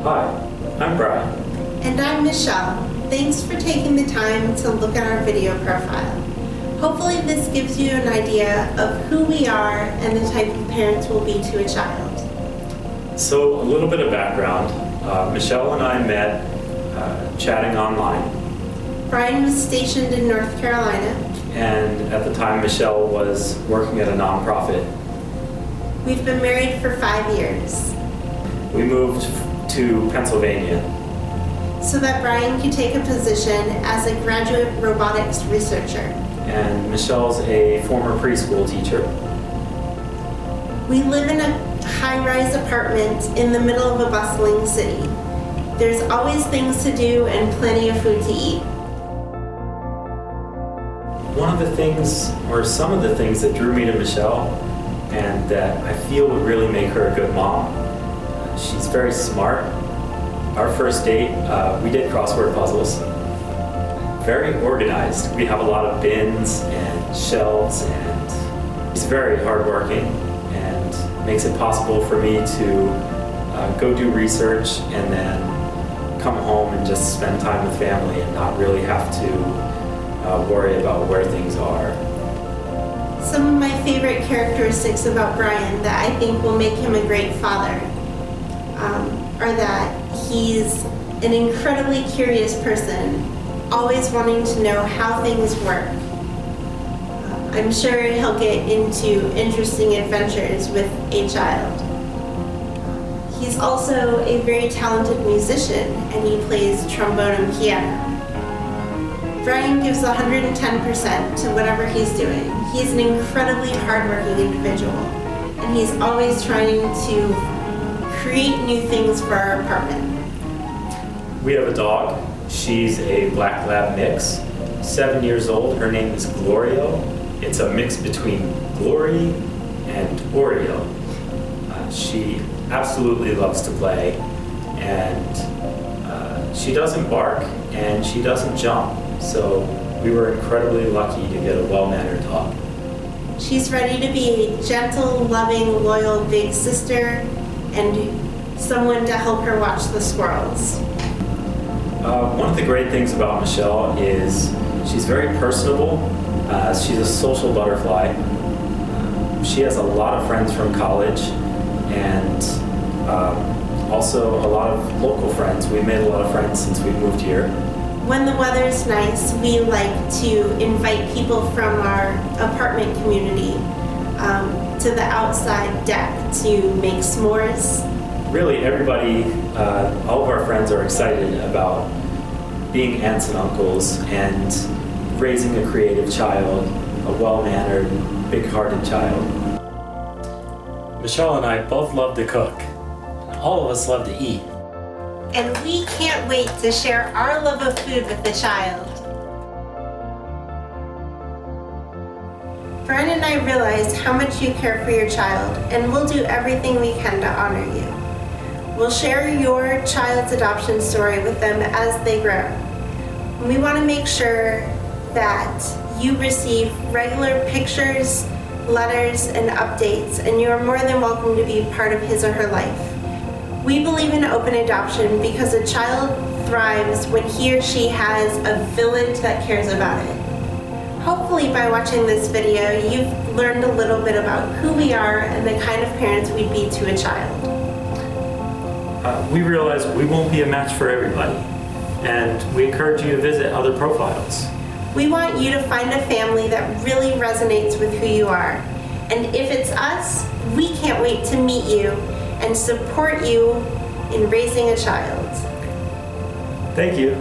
Hi, I'm Brian. And I'm Michelle. Thanks for taking the time to look at our video profile. Hopefully this gives you an idea of who we are and the type of parents we'll be to a child. So, a little bit of background. Michelle and I met chatting online. Brian was stationed in North Carolina. And at the time, Michelle was working at a nonprofit. We've been married for 5 years. We moved to Pennsylvania. So that Brian could take a position as a graduate robotics researcher. And Michelle's a former preschool teacher. We live in a high-rise apartment in the middle of a bustling city. There's always things to do and plenty of food to eat. One of the things, or some of the things that drew me to Michelle and that I feel would really make her a good mom, she's very smart. Our first date, we did crossword puzzles. Very organized. We have a lot of bins and shelves, and she's very hardworking and makes it possible for me to go do research and then come home and just spend time with family and not really have to worry about where things are. Some of my favorite characteristics about Brian that I think will make him a great father are that he's an incredibly curious person, always wanting to know how things work. I'm sure he'll get into interesting adventures with a child. He's also a very talented musician, and he plays trombone and piano. Brian gives 110% to whatever he's doing. He's an incredibly hardworking individual, and he's always trying to create new things for our apartment. We have a dog. She's a black lab mix, 7 years old. Her name is Glorio. It's a mix between Glory and Oreo. She absolutely loves to play, and she doesn't bark and she doesn't jump. So we were incredibly lucky to get a well-mannered dog. She's ready to be a gentle, loving, loyal big sister and someone to help her watch the squirrels. One of the great things about Michelle is she's very personable. She's a social butterfly. She has a lot of friends from college and also a lot of local friends. We've made a lot of friends since we moved here. When the weather's nice, we like to invite people from our apartment community to the outside deck to make s'mores. Really, everybody, all of our friends are excited about being aunts and uncles and raising a creative child, a well-mannered, big-hearted child. Michelle and I both love to cook. All of us love to eat. And we can't wait to share our love of food with the child. Brian and I realize how much you care for your child, and we'll do everything we can to honor you. We'll share your child's adoption story with them as they grow. We want to make sure that you receive regular pictures, letters, and updates, and you are more than welcome to be part of his or her life. We believe in open adoption because a child thrives when he or she has a village that cares about it. Hopefully by watching this video, you've learned a little bit about who we are and the kind of parents we'd be to a child. We realize we won't be a match for everybody, and we encourage you to visit other profiles. We want you to find a family that really resonates with who you are. And if it's us, we can't wait to meet you and support you in raising a child. Thank you.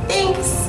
Thanks.